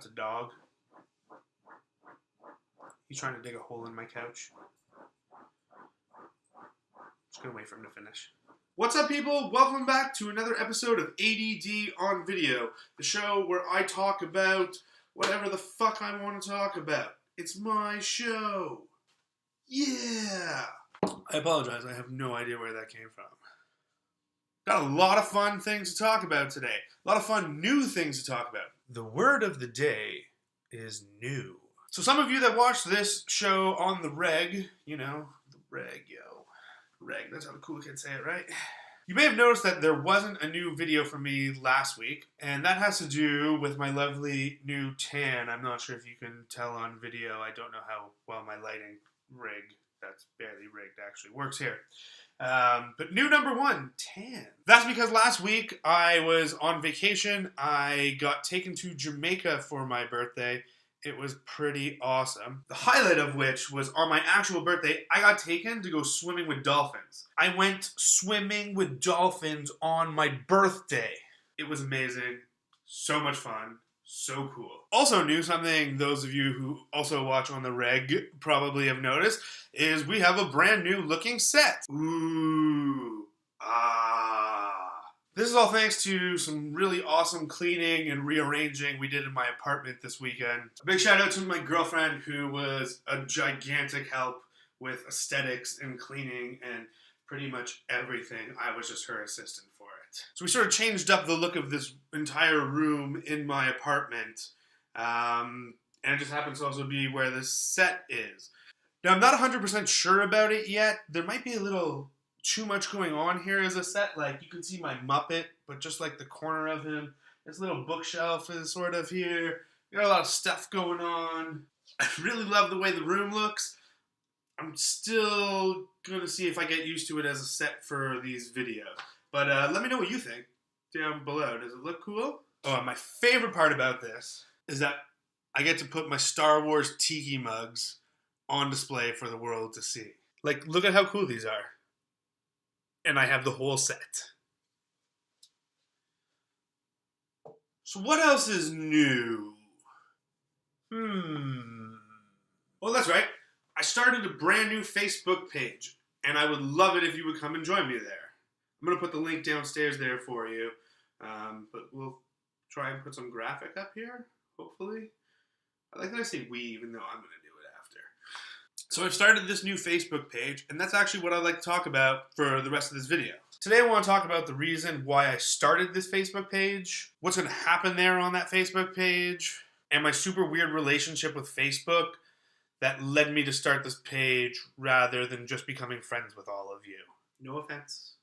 That's a dog. He's trying to dig a hole in my couch. Just gonna wait for him to finish. What's up, people? Welcome back to another episode of ADD on Video, the show where I talk about whatever the fuck I want to talk about. It's my show. Yeah. I apologize. I have no idea where that came from. Got a lot of fun things to talk about today. A lot of fun new things to talk about. The word of the day is new. So some of you that watch this show on the reg, you know, the reg, yo. Reg, that's how the cool kids say it, right? You may have noticed that there wasn't a new video from me last week, and that has to do with my lovely new tan. I'm not sure if you can tell on video. I don't know how well my lighting rig, that's barely rigged, actually works here. But new number one, tan. That's because last week I was on vacation. I got taken to Jamaica for my birthday. It was pretty awesome. The highlight of which was on my actual birthday, I got taken to go swimming with dolphins. I went swimming with dolphins on my birthday. It was amazing. So much fun. So cool. Also new, something those of you who also watch on the reg probably have noticed, is we have a brand new looking set. Ooh. This is all thanks to some really awesome cleaning and rearranging we did in my apartment this weekend. A big shout out to my girlfriend, who was a gigantic help with aesthetics and cleaning and pretty much everything. I was just her assistant for it. So we sort of changed up the look of this entire room in my apartment. And it just happens to also be where this set is. Now, I'm not 100% sure about it yet. There might be a little too much going on here as a set. Like, you can see my Muppet, but just like the corner of him. This little bookshelf is sort of here. Got a lot of stuff going on. I really love the way the room looks. I'm still going to see if I get used to it as a set for these videos. But let me know what you think down below. Does it look cool? Oh, and my favorite part about this is that I get to put my Star Wars tiki mugs on display for the world to see. Like, look at how cool these are. And I have the whole set. So what else is new? Well, that's right. I started a brand new Facebook page, and I would love it if you would come and join me there. I'm going to put the link downstairs there for you, but we'll try and put some graphic up here, hopefully. I like that I say we, even though I'm going to do it after. So I've started this new Facebook page, and that's actually what I'd like to talk about for the rest of this video. Today I want to talk about the reason why I started this Facebook page, what's going to happen there on that Facebook page, and my super weird relationship with Facebook that led me to start this page rather than just becoming friends with all of you. No offense.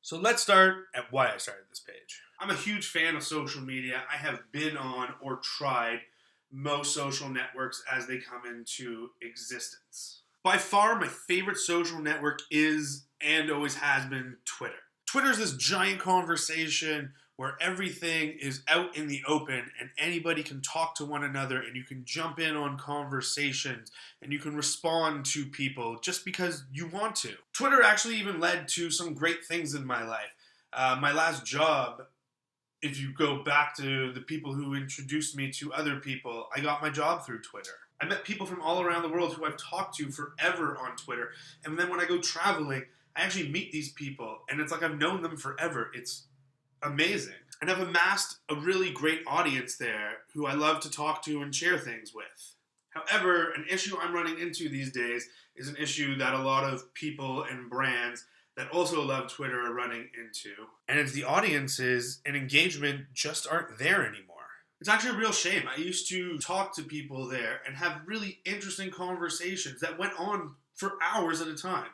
So let's start at why I started this page. I'm a huge fan of social media. I have been on or tried most social networks as they come into existence. By far, my favorite social network is, and always has been, Twitter. Twitter is this giant conversation where everything is out in the open and anybody can talk to one another and you can jump in on conversations and you can respond to people just because you want to. Twitter actually even led to some great things in my life. My last job, if you go back to the people who introduced me to other people, I got my job through Twitter. I met people from all around the world who I've talked to forever on Twitter. And then when I go traveling, I actually meet these people and it's like I've known them forever. It's amazing. And I've amassed a really great audience there who I love to talk to and share things with. However, an issue I'm running into these days is an issue that a lot of people and brands that also love Twitter are running into. And it's the audiences and engagement just aren't there anymore. It's actually a real shame. I used to talk to people there and have really interesting conversations that went on for hours at a time.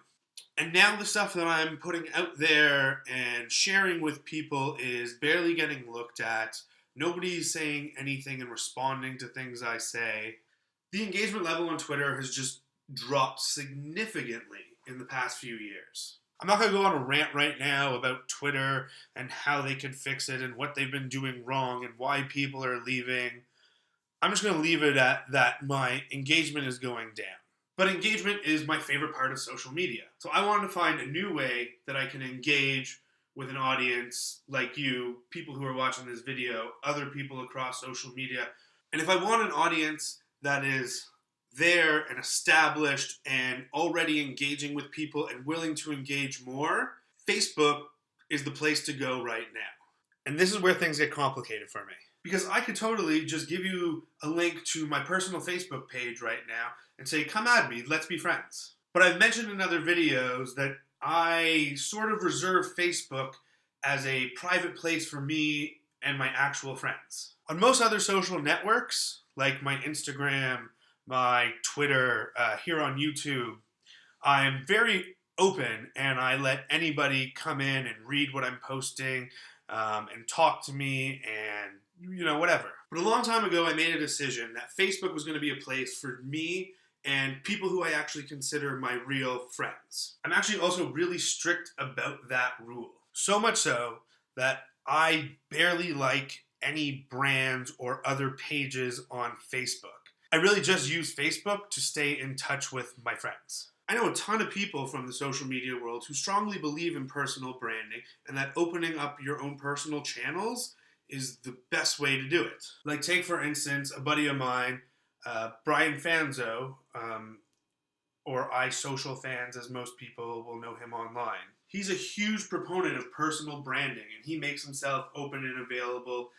And now the stuff that I'm putting out there and sharing with people is barely getting looked at. Nobody's saying anything and responding to things I say. The engagement level on Twitter has just dropped significantly in the past few years. I'm not going to go on a rant right now about Twitter and how they could fix it and what they've been doing wrong and why people are leaving. I'm just going to leave it at that my engagement is going down. But engagement is my favorite part of social media. So I wanted to find a new way that I can engage with an audience like you, people who are watching this video, other people across social media, And if I want an audience that is there and established and already engaging with people and willing to engage more, Facebook is the place to go right now. And this is where things get complicated for me. Because I could totally just give you a link to my personal Facebook page right now and say, come at me, let's be friends. But I've mentioned in other videos that I sort of reserve Facebook as a private place for me and my actual friends. On most other social networks, like my Instagram, my Twitter, here on YouTube, I'm very open and I let anybody come in and read what I'm posting and talk to me and whatever. But a long time ago, I made a decision that Facebook was going to be a place for me and people who I actually consider my real friends. I'm actually also really strict about that rule. So much so that I barely like any brands or other pages on Facebook. I really just use Facebook to stay in touch with my friends. I know a ton of people from the social media world who strongly believe in personal branding and that opening up your own personal channels is the best way to do it. Like take for instance a buddy of mine, Brian Fanzo, or iSocialFans as most people will know him online. He's a huge proponent of personal branding and he makes himself open and available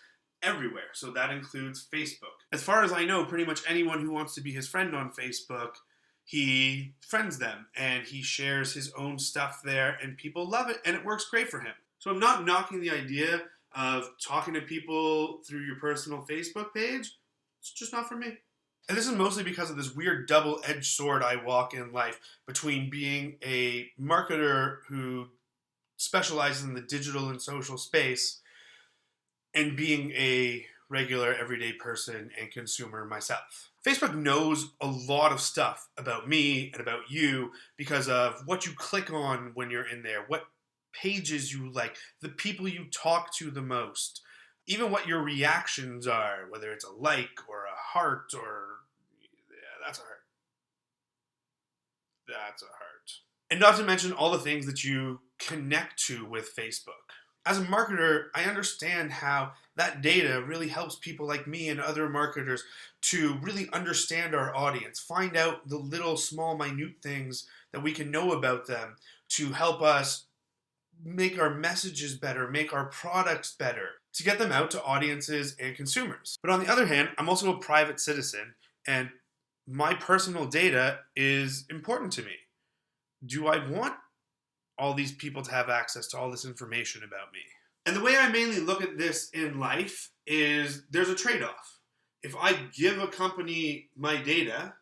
everywhere, so that includes Facebook. As far as I know, pretty much anyone who wants to be his friend on Facebook, he friends them and he shares his own stuff there and people love it and it works great for him. So I'm not knocking the idea of talking to people through your personal Facebook page. It's just not for me. And this is mostly because of this weird double-edged sword I walk in life between being a marketer who specializes in the digital and social space and being a regular everyday person and consumer myself. Facebook knows a lot of stuff about me and about you because of what you click on when you're in there, what pages you like, the people you talk to the most, even what your reactions are, whether it's a like or a heart or, yeah, that's a heart. That's a heart. And not to mention all the things that you connect to with Facebook. As a marketer, I understand how that data really helps people like me and other marketers to really understand our audience, find out the little small minute things that we can know about them to help us make our messages better, make our products better, to get them out to audiences and consumers. But on the other hand, I'm also a private citizen and my personal data is important to me. Do I want all these people to have access to all this information about me? And the way I mainly look at this in life is there's a trade-off. If I give a company my data,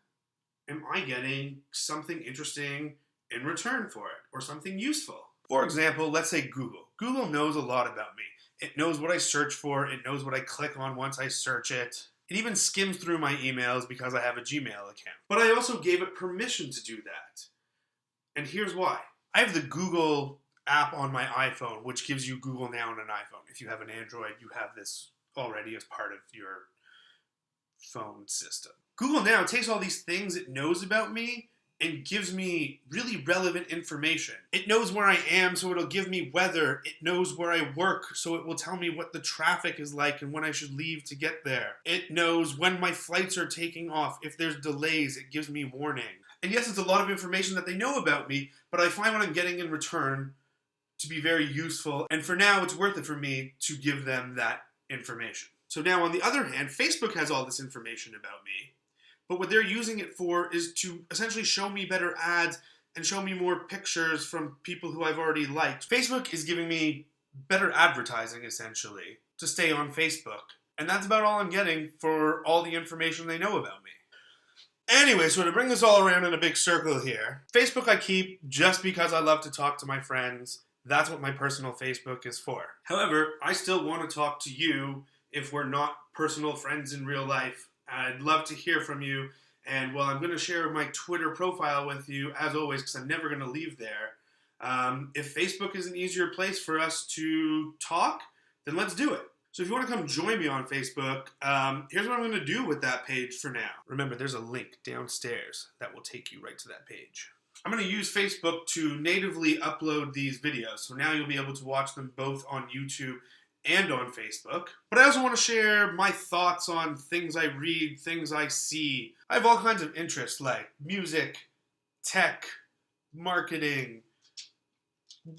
am I getting something interesting in return for it or something useful? For example, let's say Google. Google knows a lot about me. It knows what I search for. It knows what I click on once I search it. It even skims through my emails because I have a Gmail account. But I also gave it permission to do that. And here's why. I have the Google app on my iPhone, which gives you Google Now on an iPhone. If you have an Android, you have this already as part of your phone system. Google Now takes all these things it knows about me and gives me really relevant information. It knows where I am, so it'll give me weather. It knows where I work, so it will tell me what the traffic is like and when I should leave to get there. It knows when my flights are taking off. If there's delays, it gives me warning. And yes, it's a lot of information that they know about me, but I find what I'm getting in return to be very useful. And for now, it's worth it for me to give them that information. So now, on the other hand, Facebook has all this information about me, but what they're using it for is to essentially show me better ads and show me more pictures from people who I've already liked. Facebook is giving me better advertising, essentially, to stay on Facebook. And that's about all I'm getting for all the information they know about me. Anyway, so to bring this all around in a big circle here, Facebook I keep just because I love to talk to my friends. That's what my personal Facebook is for. However, I still want to talk to you if we're not personal friends in real life. I'd love to hear from you. And while I'm going to share my Twitter profile with you, as always, because I'm never going to leave there, if Facebook is an easier place for us to talk, then let's do it. So if you want to come join me on Facebook, here's what I'm going to do with that page for now. Remember, there's a link downstairs that will take you right to that page. I'm going to use Facebook to natively upload these videos. So now you'll be able to watch them both on YouTube and on Facebook. But I also want to share my thoughts on things I read, things I see. I have all kinds of interests like music, tech, marketing,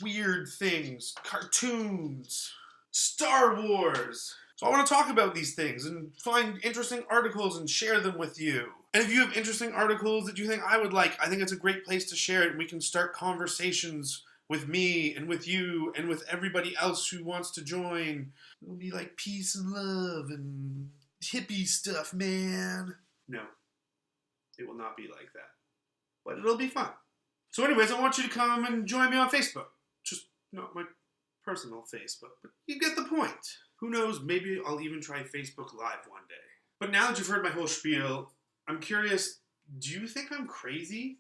weird things, cartoons, Star Wars. So I want to talk about these things and find interesting articles and share them with you. And if you have interesting articles that you think I would like, I think it's a great place to share it, and we can start conversations with me and with you and with everybody else who wants to join. It'll be like peace and love and hippie stuff, man. No, it will not be like that. But it'll be fun. So anyways, I want you to come and join me on Facebook. Just not my personal Facebook, but you get the point. Who knows, maybe I'll even try Facebook Live one day. But now that you've heard my whole spiel, I'm curious, do you think I'm crazy?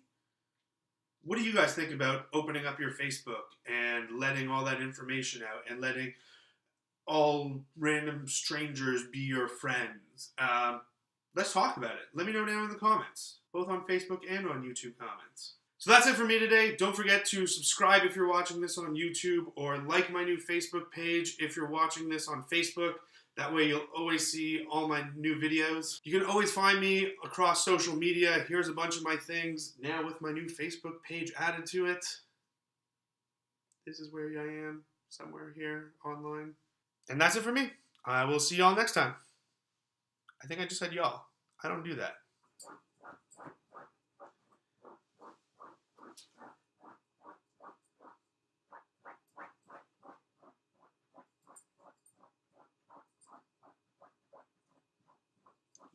What do you guys think about opening up your Facebook and letting all that information out and letting all random strangers be your friends? Let's talk about it. Let me know down in the comments, both on Facebook and on YouTube comments. So that's it for me today. Don't forget to subscribe if you're watching this on YouTube, or like my new Facebook page if you're watching this on Facebook. That way you'll always see all my new videos. You can always find me across social media. Here's a bunch of my things now with my new Facebook page added to it. This is where I am, somewhere here online. And that's it for me. I will see y'all next time. I think I just said y'all. I don't do that.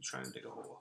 Trying to dig a hole.